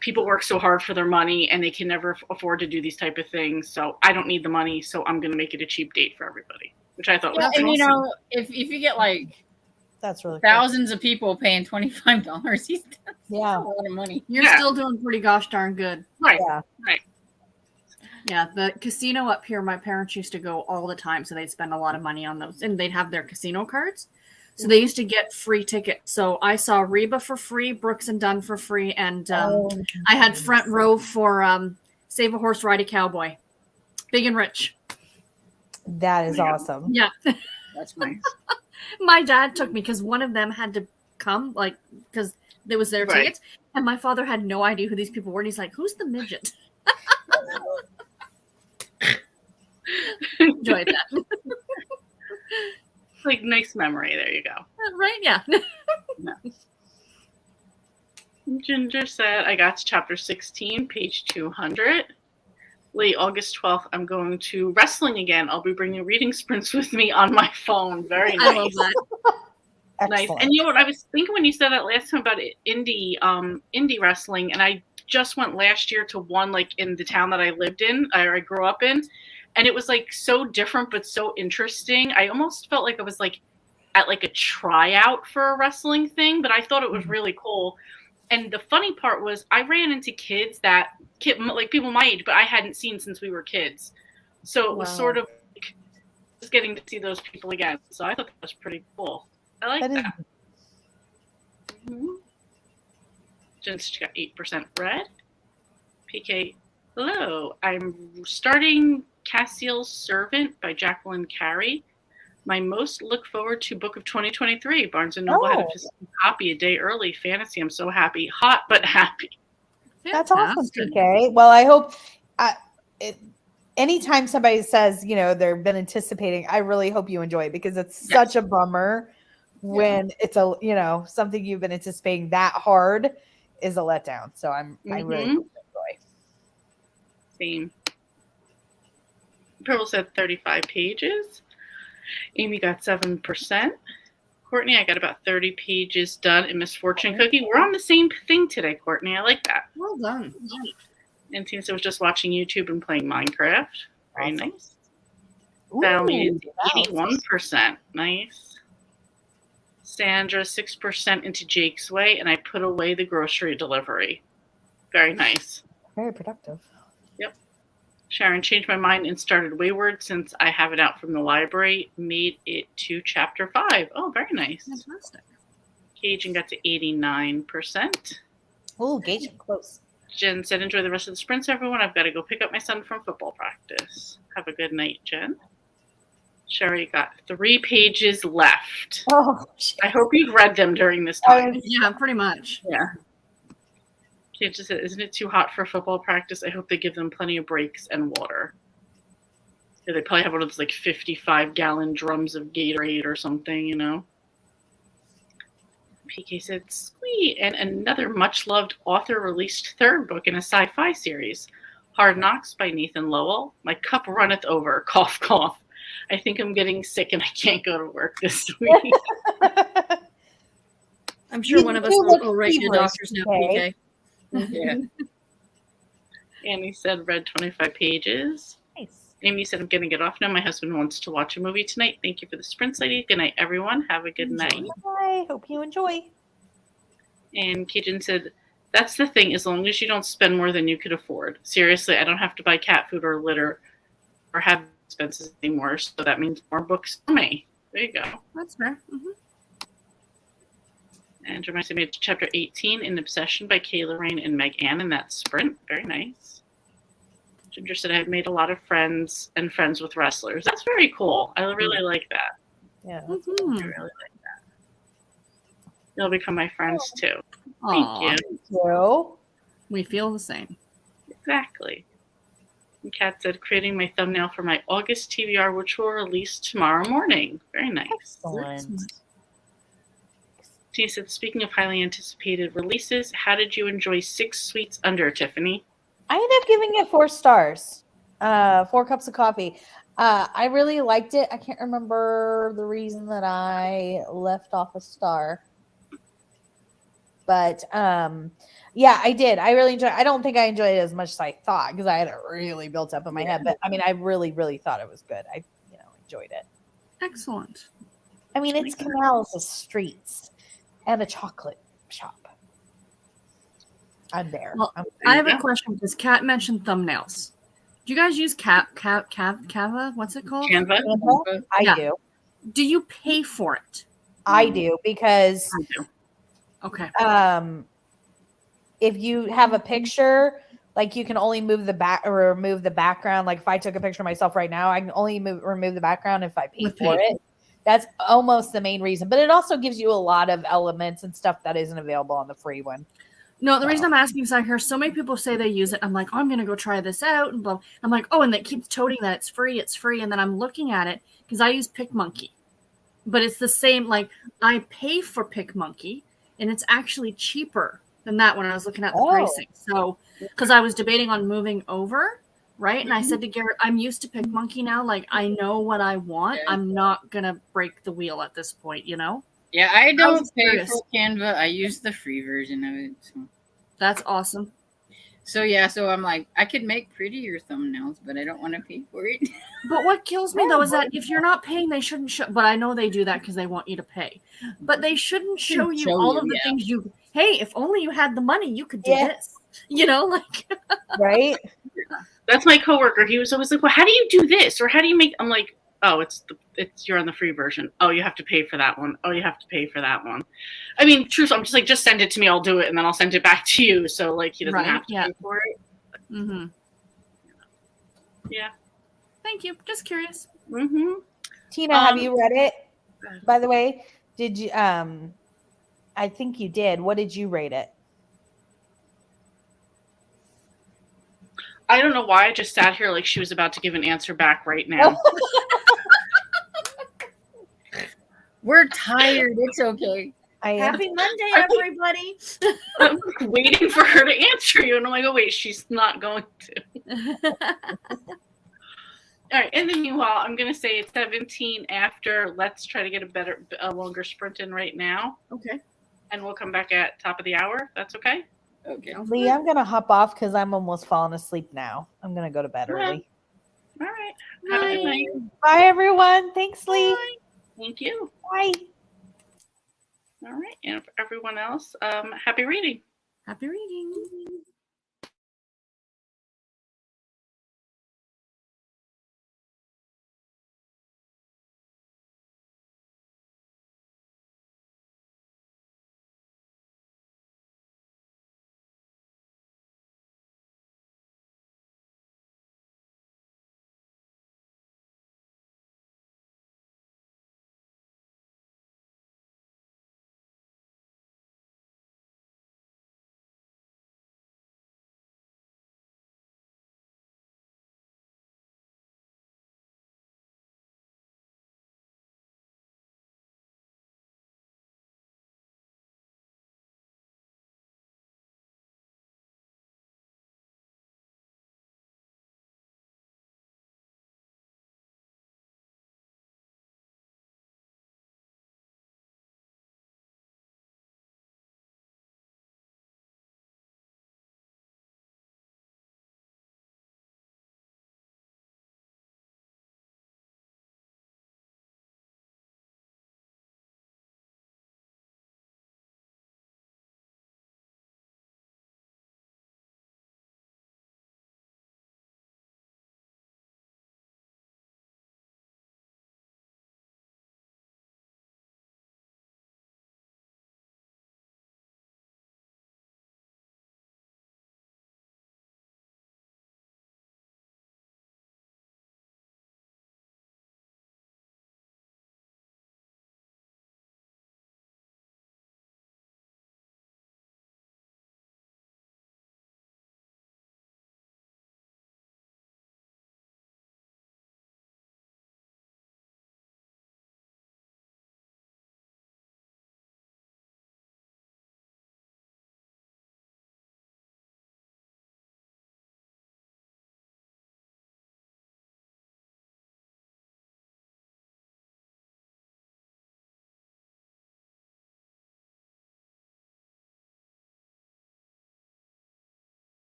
people work so hard for their money and they can never afford to do these type of things. So I don't need the money, so I'm going to make it a cheap date for everybody, which I thought was and awesome. you know, if you get like That's really thousands of people paying $25, that's yeah. a lot of money. You're still doing pretty gosh darn good. Right. Yeah. Right. Yeah, the casino up here, my parents used to go all the time, so they'd spend a lot of money on those, and they'd have their casino cards. So they used to get free tickets. So I saw Reba for free, Brooks and Dunn for free, and I had front row for Save a Horse, Ride a Cowboy. Big and Rich. That is awesome. Yeah. That's nice. My dad took me because one of them had to come, like, because it was their tickets, and my father had no idea who these people were, and he's like, who's the midget? Enjoyed that. Like, nice memory. There you go. Right? Yeah. Ginger said, I got to chapter 16, page 200. Late August 12th, I'm going to wrestling again. I'll be bringing reading sprints with me on my phone. Very nice. I love that. Nice. And you know what? I was thinking when you said that last time about indie wrestling, and I just went last year to one, like, in the town that I lived in, or I grew up in. And it was like so different, but so interesting. I almost felt like I was like at like a tryout for a wrestling thing, but I thought it was really cool. And the funny part was I ran into kids like people my age, but I hadn't seen since we were kids. So it was sort of like just getting to see those people again. So I thought that was pretty cool. I like that. Just got 8% red. PK, hello. I'm starting Cassiel's Servant by Jacqueline Carey. My most look forward to book of 2023. Barnes & Noble had a physical copy a day early. Fantasy. I'm so happy. Hot, but happy. That's awesome, PK. Well, I hope anytime somebody says, you know, they've been anticipating, I really hope you enjoy it because it's such a bummer when it's something you've been anticipating that hard is a letdown. So I really hope you enjoy. Same. Purple said 35 pages. Amy got 7%. Courtney, I got about 30 pages done in Misfortune Cookie. We're on the same thing today, Courtney. I like that. Well done. And Tina was just watching YouTube and playing Minecraft. Very nice. Ooh, Valley is 81%. Nice. Sandra, 6% into Jake's Way, and I put away the grocery delivery. Very nice. Very productive. Yep. Sharon, changed my mind and started Wayward since I have it out from the library. Made it to chapter 5. Oh, very nice. Fantastic. Cajun got to 89%. Oh, Cajun close. Jen said, enjoy the rest of the sprints, everyone. I've got to go pick up my son from football practice. Have a good night, Jen. Sherry got 3 pages left. Oh, shit. I hope you've read them during this time. Yeah, pretty much. Yeah. Kid just said, isn't it too hot for football practice? I hope they give them plenty of breaks and water. Yeah, they probably have one of those like 55-gallon drums of Gatorade or something, you know. PK said, sweet. And another much-loved author released 3rd book in a sci-fi series, Hard Knocks by Nathan Lowell. My cup runneth over, cough, cough. I think I'm getting sick and I can't go to work this week. I'm sure one of us will write your doctors now, PK. Yeah. Annie said, read 25 pages. Nice. Amy said, I'm going to get off now. My husband wants to watch a movie tonight. Thank you for the sprints, lady. Good night, everyone. Have a good night. Bye. Hope you enjoy. And Cajun said, that's the thing. As long as you don't spend more than you could afford. Seriously, I don't have to buy cat food or litter or have expenses anymore. So that means more books for me. There you go. That's fair. Mm-hmm. And Jeremiah said, made it to chapter 18 in Obsession by Kayla Rain and Meg Ann in that sprint. Very nice. Ginger said, I've made a lot of friends and friends with wrestlers. That's very cool. I really like that. Yeah. I really like that. They'll become my friends too. Aww. Thank you. So, We feel the same. Exactly. And Kat said, creating my thumbnail for my August TBR, which will release tomorrow morning. Very nice. excellent. Tina said, speaking of highly anticipated releases, how did you enjoy 6 Sweets Under, Tiffany? I ended up giving it 4 stars. 4 cups of coffee. I really liked it. I can't remember the reason that I left off a star. But yeah, I did. I really enjoyed. I don't think I enjoyed it as much as I thought because I had it really built up in my head. But I mean, I really, really thought it was good. I enjoyed it. Excellent. I mean, it's canals, the streets, and a chocolate shop. I'm there. Well, I have a question because Kat mentioned thumbnails. Do you guys use Canva? What's it called? Canva? I do. Do you pay for it? I do because I do. Okay. If you have a picture, like you can only move the back or remove the background. Like if I took a picture of myself right now, I can only remove the background if I pay for it. That's almost the main reason. But it also gives you a lot of elements and stuff that isn't available on the free one. No, the reason I'm asking is I hear so many people say they use it. I'm like, oh, I'm going to go try this out. And blah. I'm like, oh, and it keeps toting that it's free. It's free. And then I'm looking at it because I use PicMonkey. But it's the same. Like I pay for PicMonkey and it's actually cheaper than that when I was looking at the pricing. So because I was debating on moving over, right? And I said to Garrett, I'm used to PicMonkey now. Like I know what I want. I'm not going to break the wheel at this point, you know? Yeah, I don't pay for Canva. I use the free version of it. So. That's awesome. So yeah, so I'm like, I could make prettier thumbnails, but I don't want to pay for it. But what kills me though is that if you're not paying, they shouldn't show. But I know they do that because they want you to pay. But they shouldn't show you all of the things you. Hey, if only you had the money, you could do this. You know, like right. That's my coworker. He was always like, "Well, how do you do this? Or how do you make?" I'm like, "Oh, it's you're on the free version. Oh, you have to pay for that one. Oh, you have to pay for that one." I mean, truth, I'm just like, just send it to me. I'll do it, and then I'll send it back to you. So like, he doesn't have to pay for it. Mm-hmm. Yeah. Thank you. Just curious. Mm-hmm. Tina, have you read it? By the way, did you? I think you did. What did you rate it? I don't know why I just sat here like she was about to give an answer back right now. We're tired. It's okay. Happy Monday, everybody. I'm waiting for her to answer you. And I'm like, oh, wait, she's not going to. All right. In the meanwhile, I'm going to say it's 17 after. Let's try to get a longer sprint in right now. Okay. And we'll come back at top of the hour. That's okay? Okay. Lee, I'm going to hop off because I'm almost falling asleep now. I'm going to go to bed early. All right. Have a good night. Bye, everyone. Thanks, Lee. Bye. Thank you. Bye. All right. And for everyone else, happy reading. Happy reading.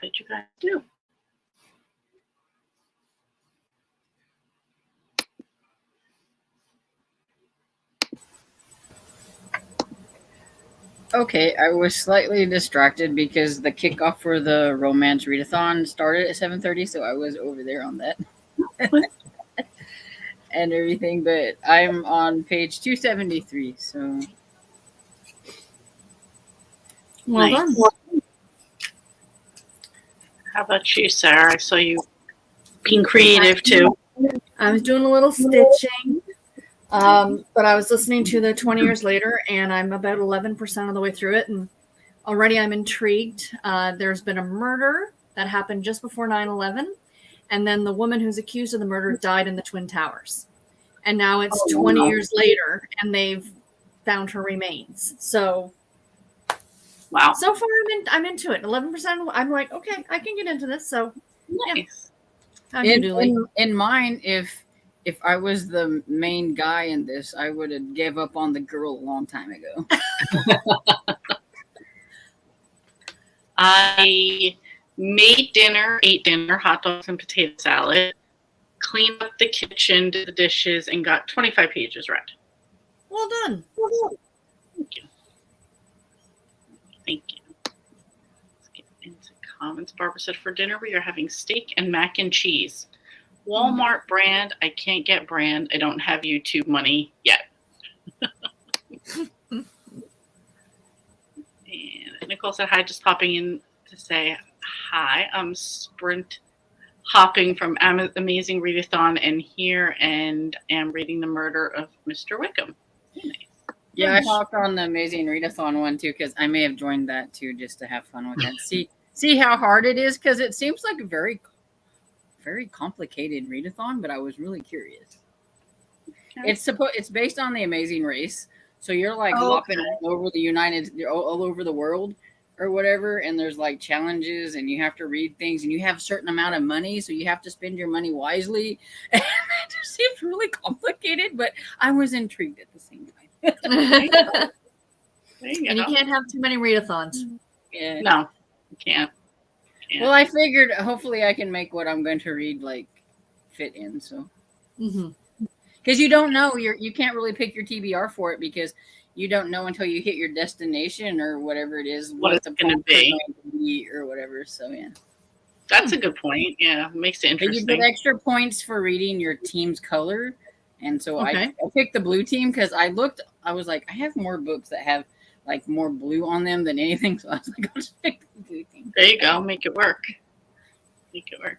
did you guys do? Okay, I was slightly distracted because the kickoff for the romance readathon started at 7:30, so I was over there on that and everything. But I'm on page 273, so Well Nice. done. How about you, Sarah? I saw you being creative too. I was doing a little stitching, but I was listening to the 20 Years Later, and I'm about 11% of the way through it, and already I'm intrigued. There's been a murder that happened just before 9/11, and then the woman who's accused of the murder died in the Twin Towers. And now it's 20 years later, and they've found her remains. So, Wow. so far I'm into it. 11%. I'm like, okay, I can get into this. So, Nice. in mine, if I was the main guy in this, I would have gave up on the girl a long time ago. I made dinner, ate dinner, hot dogs and potato salad, cleaned up the kitchen, did the dishes, and got 25 pages read. Well done. Thank you. Thank you. Let's get into comments. Barbara said, for dinner, we are having steak and mac and cheese. Walmart brand. I can't get brand. I don't have YouTube money yet. And Nicole said, hi, just popping in to say hi. I'm sprint hopping from Amazing Readathon and here and am reading The Murder of Mr. Wickham. Nice. Yeah, I hopped on the Amazing Readathon one too because I may have joined that too just to have fun with that. See how hard it is because it seems like a very, very complicated readathon, but I was really curious. Okay. It's based on The Amazing Race, so you're like hopping all over all over the world or whatever, and there's like challenges, and you have to read things, and you have a certain amount of money, so you have to spend your money wisely. And it just seems really complicated, but I was intrigued at the same time. And you can't have too many readathons. Yeah. No, you can't. Well, I figured hopefully I can make what I'm going to read like fit in. So, because you don't know, you can't really pick your TBR for it because you don't know until you hit your destination or whatever it is what it's going to be or whatever. So yeah, that's a good point. Yeah, it makes it interesting. You get extra points for reading your team's color, and so I picked the blue team because I was like, I have more books that have like more blue on them than anything, so I was like, I'll just pick the blue team. There you go, make it work. Make it work.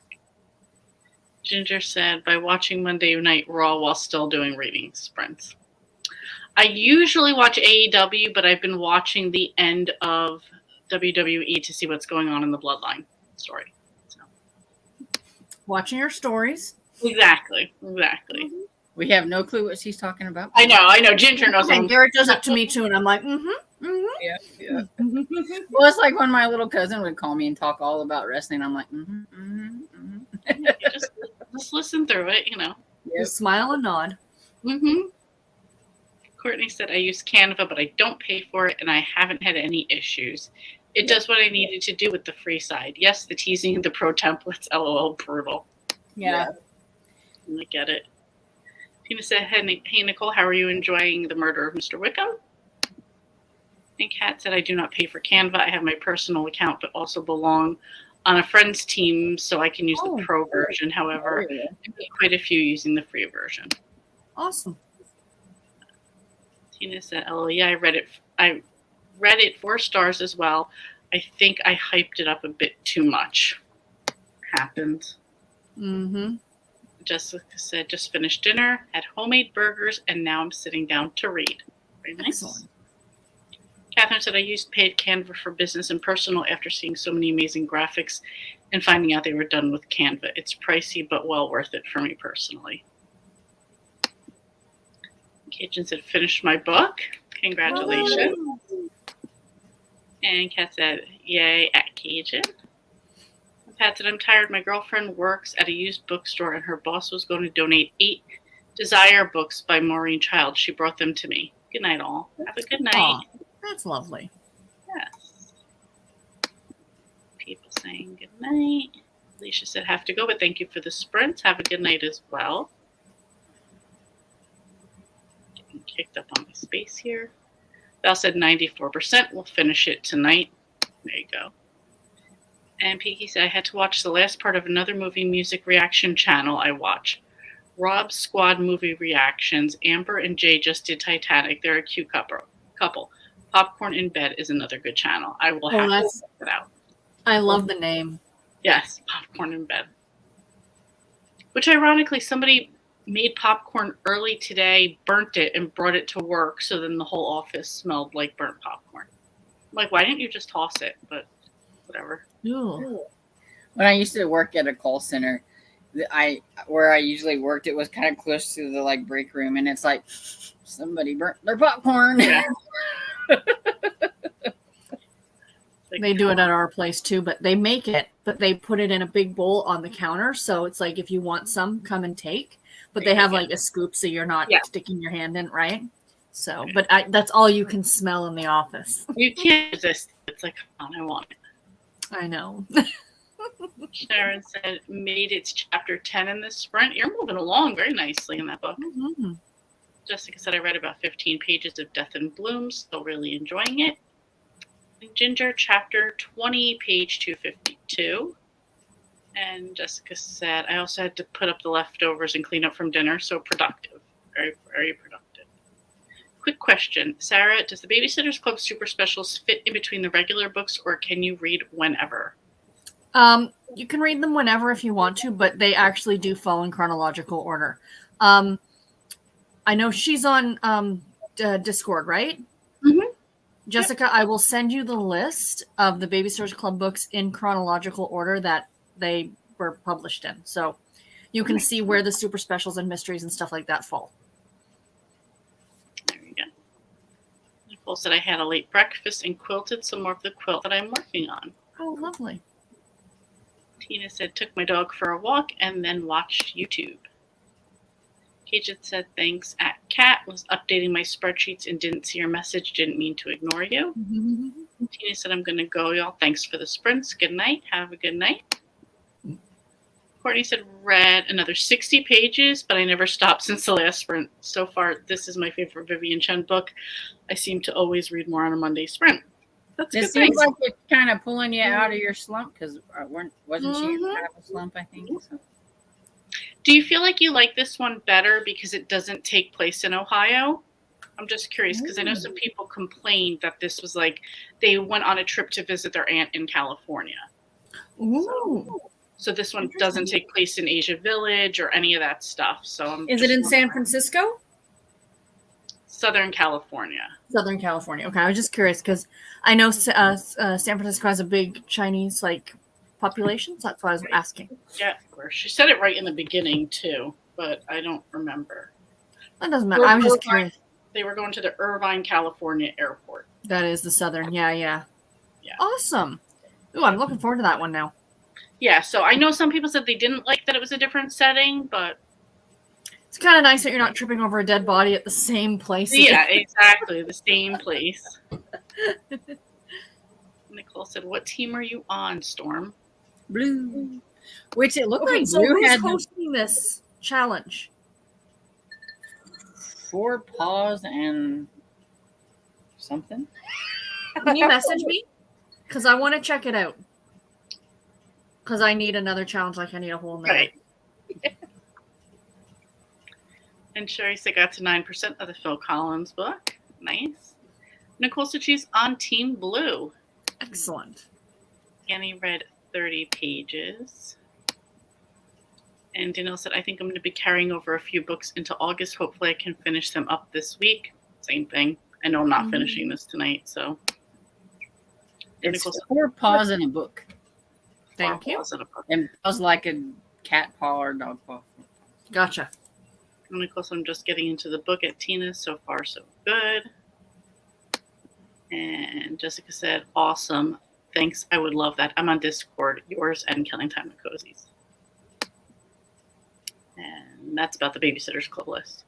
Ginger said, by watching Monday Night Raw while still doing reading sprints. I usually watch AEW, but I've been watching the end of WWE to see what's going on in the Bloodline story. So. Watching your stories. Exactly. We have no clue what she's talking about. I know. Ginger knows. And Garrett does it to me too, and I'm like, Yeah. Well, it's like when my little cousin would call me and talk all about wrestling. I'm like, Just listen through it, you know. Just smile and nod. Courtney said, I use Canva, but I don't pay for it, and I haven't had any issues. It does what I needed to do with the free side. Yes, the teasing, the pro templates, LOL, brutal. Yeah. I get it. Tina said, hey, Nicole, how are you enjoying The Murder of Mr. Wickham? And Kat said, I do not pay for Canva. I have my personal account, but also belong on a friend's team, so I can use the pro version. However, I get quite a few using the free version. Awesome. Tina said, "Oh yeah, I read it 4 stars as well. I think I hyped it up a bit too much." Happened. Jessica said, "Just finished dinner, had homemade burgers, and now I'm sitting down to read." Very nice. Excellent. Catherine said, "I used paid Canva for business and personal after seeing so many amazing graphics and finding out they were done with Canva. It's pricey, but well worth it for me personally." Cajun said, "Finished my book. Congratulations." Oh. And Kat said, "Yay at Cajun." Pat said, "I'm tired. My girlfriend works at a used bookstore and her boss was going to donate 8 Desire books by Maureen Child. She brought them to me. Good night, all. Have a good night." Aww, that's lovely. Yes. People saying good night. Alicia said, have to go, but thank you for the sprints. Have a good night as well. Getting kicked up on my space here. Val said 94%. We'll finish it tonight. There you go. And Peaky said, I had to watch the last part of another movie music reaction channel I watch. Rob's Squad Movie Reactions. Amber and Jay just did Titanic. They're a cute couple. Popcorn in Bed is another good channel. I will have to check it out. I love the name. Yes, Popcorn in Bed. Which ironically, somebody made popcorn early today, burnt it, and brought it to work, so then the whole office smelled like burnt popcorn. I'm like, why didn't you just toss it? But whatever. Ooh. When I used to work at a call center, where I usually worked, it was kind of close to the break room, and it's like somebody burnt their popcorn. Yeah. They do it at our place too, but they make it, but they put it in a big bowl on the counter. So it's like, if you want some, come and take. But they have like a scoop, so you're not sticking your hand in, right? So, but that's all you can smell in the office. You can't resist. It's like, come on, I want it. I know. Sharon said, made it to chapter 10 in this sprint. You're moving along very nicely in that book. Mm-hmm. Jessica said, I read about 15 pages of Death in Bloom, still really enjoying it. Ginger, chapter 20, page 252. And Jessica said, I also had to put up the leftovers and clean up from dinner, so productive. Very, very productive. Quick question. Sarah, does the Babysitters Club Super Specials fit in between the regular books, or can you read whenever? You can read them whenever if you want to, but they actually do fall in chronological order. I know she's on Discord, right? Mm-hmm. Jessica, I will send you the list of the Babysitters Club books in chronological order that they were published in. So you can see where the super specials and mysteries and stuff like that fall. There we go. Nicole said, I had a late breakfast and quilted some more of the quilt that I'm working on. Oh, lovely. Tina said, took my dog for a walk and then watched YouTube. Cajun said, thanks at Kat, was updating my spreadsheets and didn't see your message, didn't mean to ignore you. Mm-hmm. Tina said, I'm going to go, y'all. Thanks for the sprints. Good night. Have a good night. Courtney said, read another 60 pages, but I never stopped since the last sprint. So far, this is my favorite Vivian Chen book. I seem to always read more on a Monday sprint. That's It good. seems like it's kind of pulling you out of your slump, because wasn't she in kind of a slump, I think? So. Do you feel like you like this one better because it doesn't take place in Ohio? I'm just curious because I know some people complained that this was like they went on a trip to visit their aunt in California. Ooh. So this one doesn't take place in Asia Village or any of that stuff. So Is it in San Francisco? Southern California. Southern California. Okay, I was just curious because I know San Francisco has a big Chinese population, so that's why I was asking. Yeah, of course. She said it right in the beginning too, but I don't remember. That doesn't matter. I was just curious. They were going to the Irvine, California airport. That is the Southern. Yeah. Awesome. Ooh, I'm looking forward to that one now. Yeah, so I know some people said they didn't like that it was a different setting, but it's kind of nice that you're not tripping over a dead body at the same place. Yeah, exactly. The same place. Nicole said, what team are you on, Storm? Blue. Which it looked like so Blue who's had hosting this challenge? 4 paws and something. Can you message me? Because I want to check it out. Because I need another challenge like I need a whole name. Right. And Sherry said got to 9% of the Phil Collins book. Nice. Nicole said she's on Team Blue. Excellent. Annie read 30 pages. And Danielle said, I think I'm going to be carrying over a few books into August. Hopefully I can finish them up this week. Same thing. I know I'm not finishing this tonight, so. It's 4 paws in a book. Thank you. And paws like a cat paw or dog paw. Gotcha. And of course, I'm just getting into the book at Tina. So far, so good. And Jessica said, awesome. Thanks. I would love that. I'm on Discord. Yours and Killing Time with Cozies. And that's about the Babysitters Club list.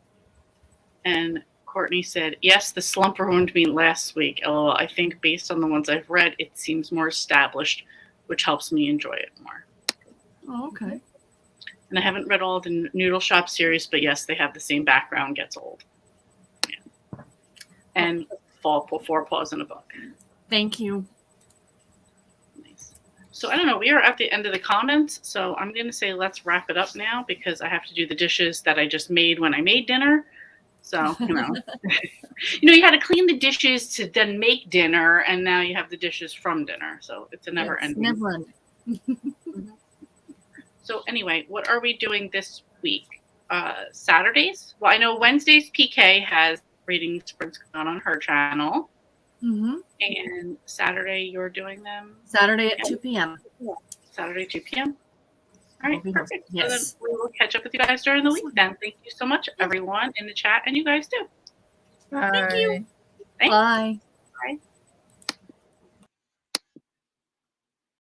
And Courtney said, yes, the slump ruined me last week. LOL. I think based on the ones I've read, it seems more established. which helps me enjoy it more. Oh, okay. And I haven't read all the Noodle Shop series, but yes, they have the same background, gets old. Yeah. And Four Paws in a Book. Thank you. Nice. So I don't know, we are at the end of the comments, so I'm going to say let's wrap it up now because I have to do the dishes that I just made when I made dinner. So, you know, you had to clean the dishes to then make dinner, and now you have the dishes from dinner. So it's a never ending. Never ending. So anyway, what are we doing this week? Saturdays? Well, I know Wednesdays PK has reading sprints going on her channel. Mm-hmm. And Saturday you're doing them? Saturday at 2 p.m. Saturday, 2 p.m. All right, perfect. Yes. So then we will catch up with you guys during the week then. Thank you so much, everyone in the chat, and you guys too. Thank you. Thanks. Bye.